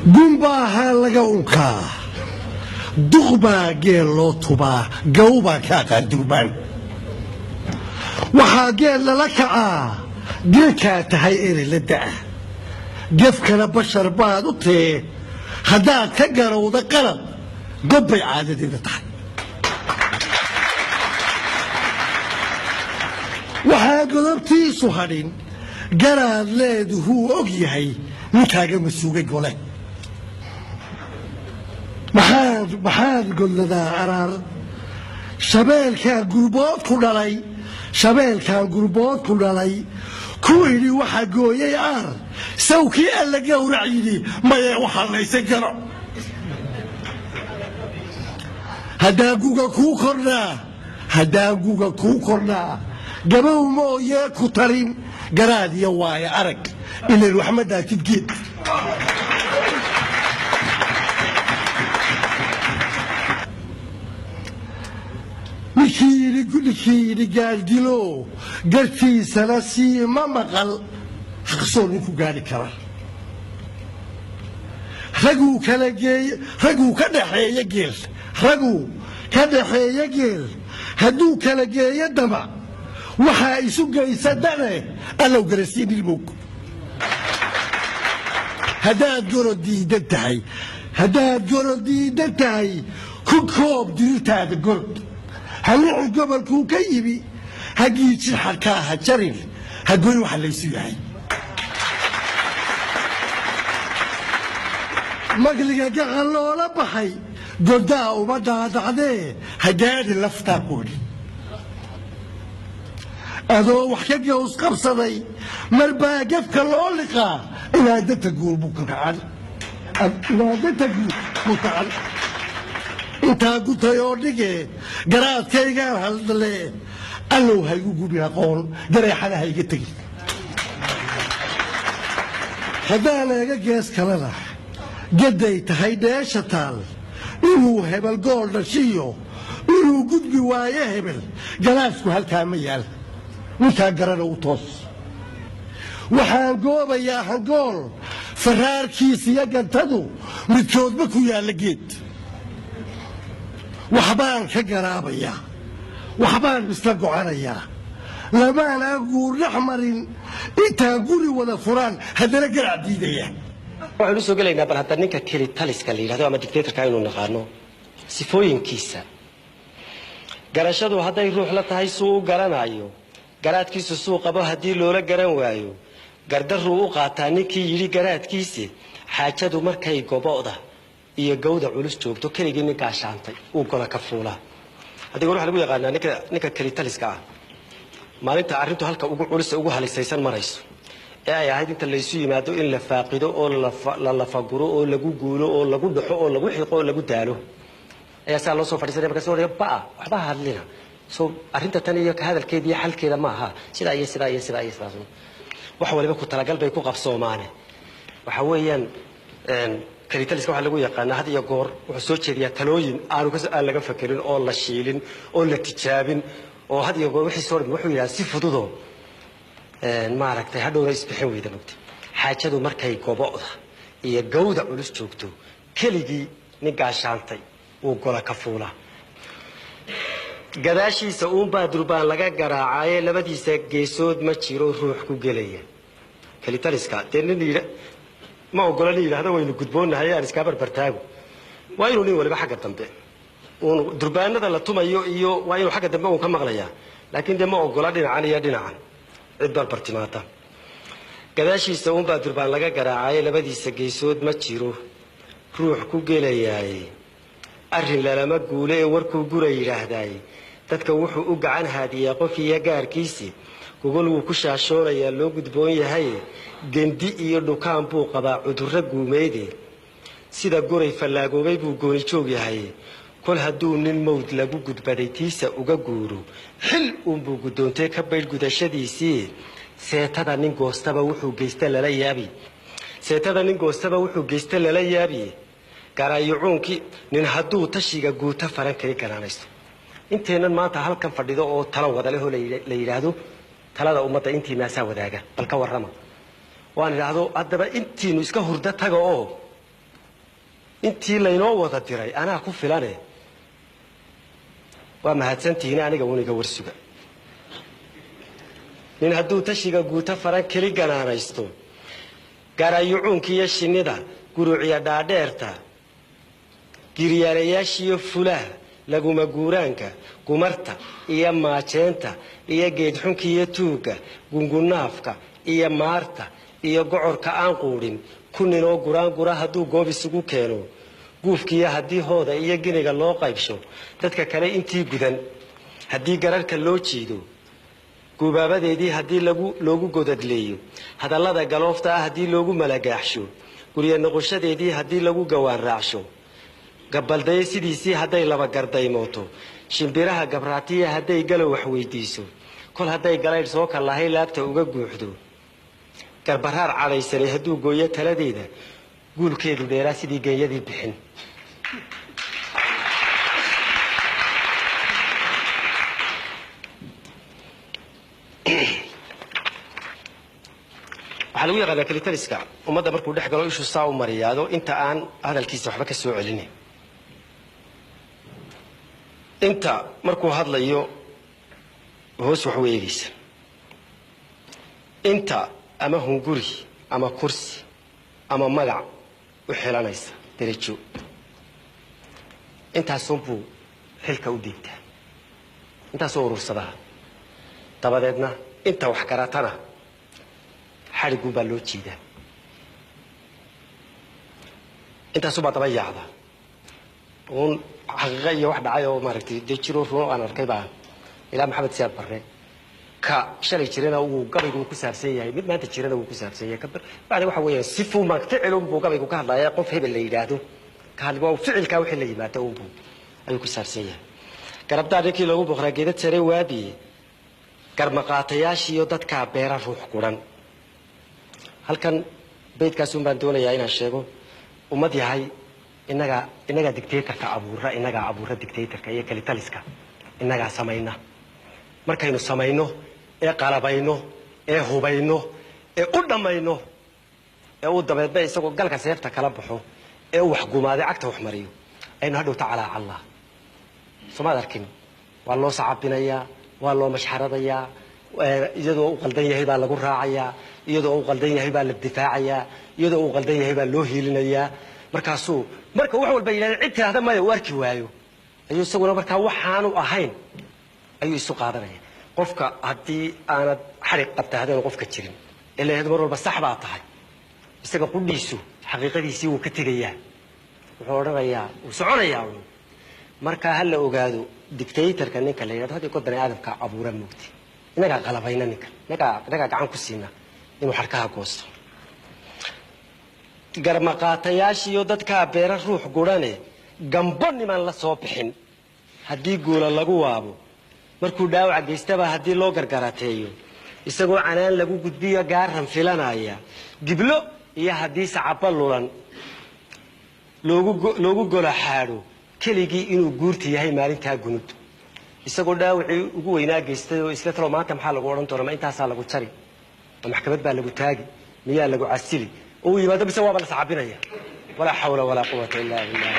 قنباها لقونكا دغبا جيلو طبا قوبا كاقا دربان وحا جيل لكعا جيلكا تهيئري لدعا قفكنا بشر بادوتي هدا كقروا ذا قرب قبي عادتي ذا waxaa godobtiisu hadhin garaad leeduhuu og yahay ninkaaga masuugay gole maxaad godladaa araar shabeelkaan gurbood ku dhalay ku idhi waxa gooyay aar sawkii alla gowrac yidhi mayee waxaa laysan karo haddaan guga kuu kordhaa gabow mooyee ku tarin garaad iyo waaye arag ilan waxmadaa jidgeed ninkii yidhi gaaldilo gartiisana sii ma maqal haqsoo ninku gaadhi kara raguu ka dhaxeeya geel hadduu kala geeyo daba waxaa isu geysadane allow garasiin ilmowg haddaad gorod diidan tahay ku koob dirirtaada gorod halicin gobolkuu ka yimi hagiijin xarkaa ha jarin hagoyn waxa laysu yahay magliga gacan loola baxay godaa uma daadacdee hagaadhi laftaa qoodhi adoo wax ka gows qabsaday marbaa gafka loo liqaa inaadanta guul buu kacan intaa gutay oo dhige garaadkaygaan haldale allow haygu gubi aqoon gareexada hayga tegi haddaan eega gees kalena gaday tahay dheesha taal inuu hebel gool dhashiyo inuu gudbi waayo hebel galaasku halkaa ma yaal ninkaa garana u toos waxaan goobayaa hangool faraarkiisiyo gantadu midkoodba ku yaalla geed waxbaan ka garaabayaa waxbaan isla gocanayaa lamaana guur dhex marin intaan guri wada furaan haddana garac diidaya waxaan u soo gelaynaa bal hadda ninka kelitaliska la yidhahdo ama dictatorka inuu naqaano sifooyinkiisa garashadu hadday ruux la tahay suu u garanayo garaadkiisu suu qabo haddii loola garan waayo gardarruu u qaataa ninkii yidhi garaadkiisi xaajadu markay gobo'da iyo gawda culus joogto keligii ninkaa shaantay uu gola ka fuulaa haddii goor waxaa lagu yaqaanaa ninka kelitaliska ah maalinta arrintu halka ugu culus ugu halisaysan marayso ee ay ahayd inta laysu yimaado in la faaqido oo la lafaguro oo lagu guulo oo lagu dhaxo oo lagu xiqo oo lagu daalo ayaa saa loo soo fadhiisanaya markaas hore waxba hadlina soo arrinta tan iyo ka hadalkeedii xalkeeda ma aha sidaa wax waliba ku talagal bay ku qabsoomaane waxa weeyaan kelitaliska waxa lagu yaqaanaa had iyo goor wuxuu soo jeediyaa talooyin aan laga fakerin oo la shiilin oo la tijaabin oo had iyo goor wixii soo dhigay wuxuu yiraahdaa si fududoo maaragtay hadhowna isbixin weyda mugti xaajadu markay gobo'da iyo gawda culus joogto keligii ninkaa shaantay uu gola ka fuulaa gadaashiisa uunbaa durbaan laga garaacaaye labadiisa geesood ma jiro ruux ku gelaya kelitaliska dee nin ma ogola nin yidhaahdo waynu gudboonnahay aan iskaa barbartaago waa inuu nin waliba xagga dambe uun durbaanada la tumayo iyo waa inuu xagga dambe uun ka maqlayaa laakiin dee ma ogola dhinacan iyo dhinacan cid barbartimaata gadaashiisa uunbaa durbaan laga garaacaaye labadiisa geesood ma jiro ruux ku gelayaaye arrin lalama guule ee warkuu gura yidhaahdaaye dadka wuxuu u gacan haadiyaa qof iyo gaarkiisi gogol wuu ku shaashoonayaa loo gudboon yahay gendi iyo dhukaan buu qabaa cudurro guumeede sida goray fallaagoobay buu gooni joog yahay kol hadduu nin mawd lagu gudbaday tiisa uga guuro xil uunbuu guddoontay ka baydh gudashadiisii seetada nin goostaba wuxuu geysta lala yaabi garaayacuunkii nin hadduu tashiga guuta faran kari garaanayso inteennan maanta halkan fadhido oo talo wada leh oo la yidhaahdo talada ummadda intiinaasaa wadaaga bal ka warrama waan idhaahdo haddaba intiinu iska hurdo taga oo intii laynoo wada diray anaa ku filane waa mahadsantihiin aniga uniga warsuga nin hadduu tashiga guuta faran keli ganaanaysto gaarayucuunkiiyo shinnida guruuciya dhaadheerta giryaalayaashiyo fulaha laguma guuraanka gumarta iyo maajeenta iyo geedxunkiiyo tuugga gungunaafka iyo maarta iyo gocorka aan quudhin kuninoo guraangura hadduu goob isugu keeno guufkiiyo haddii hooda iyo giniga loo qaybsho dadka kale intii gudan haddii gararka loo jiido gubaabadeedii haddii loogu godadleeyo hadallada galoofta ah haddii loogu malagaaxsho gurya noqoshadeedii haddii lagu gawaan raacsho gabaldaye sidiisii hadday laba gardaymooto shimbiraha gabraatiya hadday galow wax weydiiso kol hadday galaydh soo kallahay laabta uga guuxdo garbaraar cadhaysanay hadduu gooyo taladeeda guulkeedu dheeraa sidii genyadii bixin waxaa lagu yaqaanaa kelitaliska ummadda markuu dhex galo ishu saa u mariyaado inta aan hadalkiisa waxba ka soo celinin inta markuu hadlayo hoos wax u eegaysa inta ama hunguri ama kursi ama magac u xilanaysa darajo intaasunbuu xilka u diibtaa intaasoo urursadaa dabadeedna inta wax garatana xadhiguun baa loo jiidaa intaasubaa daba yaacda uun xaqiiqa iyo wax dhacay oo maaragtay dee jiroo runo aan arkay baa ilaa maxamed siyaad barre ka shalay jirana uu gabaygu ku saabsan yahay mid maanta jirana uu ku saabsan yahay bacdi waxa weeyaan sifu ma ficilun buu gabaygu ka hadlayaa qof hebel la yidhaahdo ka hadli waa ficilkaa wixii la yimaado unbuu ayuu ku saabsan yahay garabdaa ninkii loogu boqraa geedad sare waadiye garmaqaatayaashiiyo dadkaa beera ruux quran halkan beydkaasuun baan doonayaa inaan sheego ummad yahay inagaa dictatorka abuura inagaa abuura dictatorka iyo kelitaliska inagaa samayna markaynu samayno ee qalabayno ee hubayno ee u dhammayno ee uu dabeedba isagoo galka seefta kala baxo ee uu wax gumaaday cagta wax mariyo aynu hadhowta calaa allah somaad arkin waa loo sacabinayaa waa loo mashxaradayaa iyadoo uu qaldan yahay baa lagu raacayaa iyadoo uu qaldan yahay baa la difaacayaa iyadoo uu qaldan yahay baa loo hiilinayaa markaasuu marka wax walba yidhahda cid tiraahda maya uu arki waayo ayuu isaguna markaa waxaanu ahayn ayuu isu qaadanaya qofka haddii aanad xarig qabta haddaanu qofka jirin ee la yidhahdo mar walba sax baa tahay isaga qudhiisu xaqiiqadiisii wuu ka tegayaa wuxuu odhanayaa wuu soconayaa markaa ha la ogaado dictatorka ninka la yidhahdo haddii god bani aadamka abuura moogti inagaa qalabayna ninka inagaa gacan ku siina inuu xarkaha goosto garmaqaatayaashiiyo dadkaa beera ruux gurane gambo niman la soo bixin haddii guula lagu waabo markuu dhaawaca geystaba haddii loo gargarateeyo isagoo canaan lagu gudbiyo gaaran filanaya giblo iyo haddii sacaba lulan loogu gola xaadho keligii inuu guurta yahay maalintaa gunud isagoo dhaawacii ugu weynaa geystay oo isla talo maanta maxaa lagu odhan doona ma intaasaa lagu jari ma maxkamad baa lagu taagi miyaa lagu casili oo yimaado mise waaba la sacabinaya walaa xawla walaa quwata illaa billah